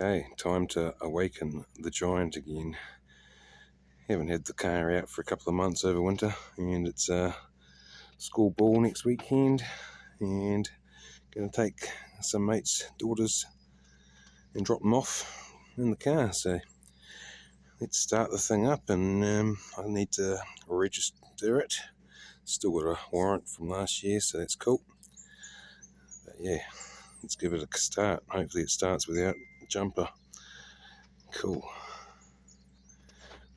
Okay, time to awaken the giant again. Haven't had the car out for a couple of months over winter, and it's school ball next weekend, and going to take some mates' daughters and drop them off in the car. So let's start the thing up, and I need to register it. Still got a warrant from last year, so that's cool. But yeah, let's give it a start. Hopefully it starts without a jumper. Cool.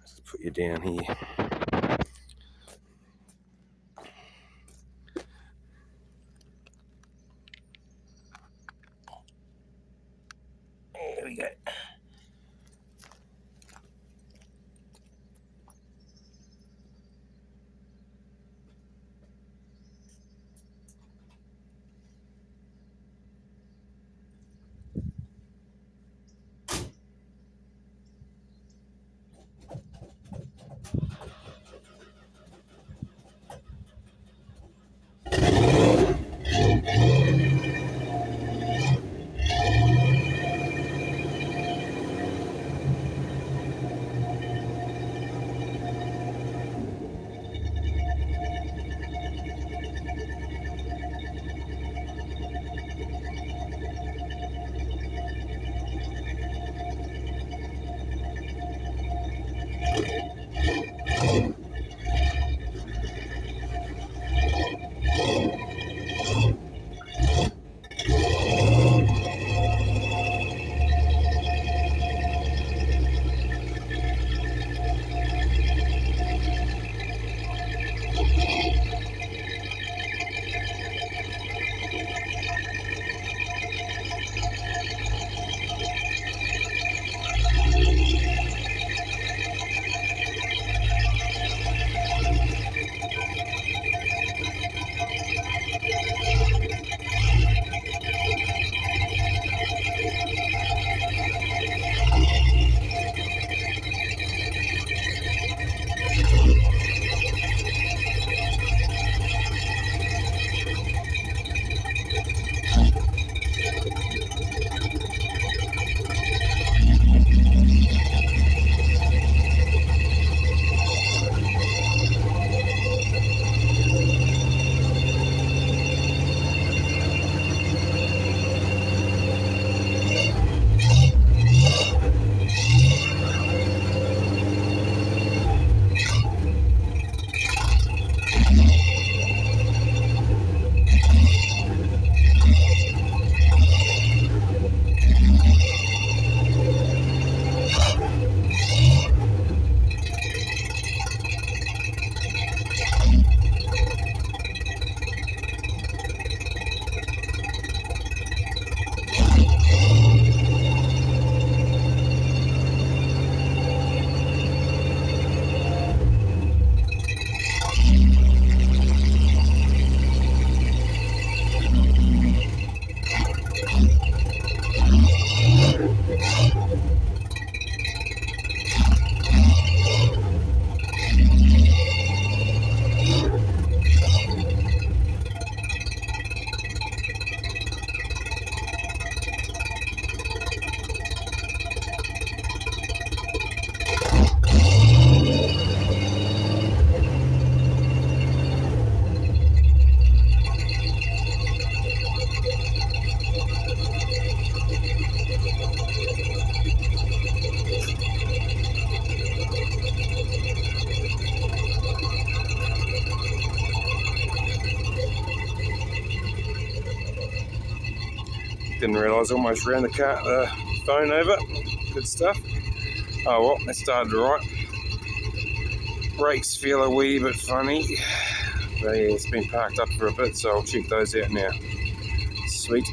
Let's put you down here. There we go. Didn't realise I almost ran the phone over. Good stuff. Oh well, that started right. Brakes feel a wee bit funny. But yeah, it's been parked up for a bit, so I'll check those out now. Sweet.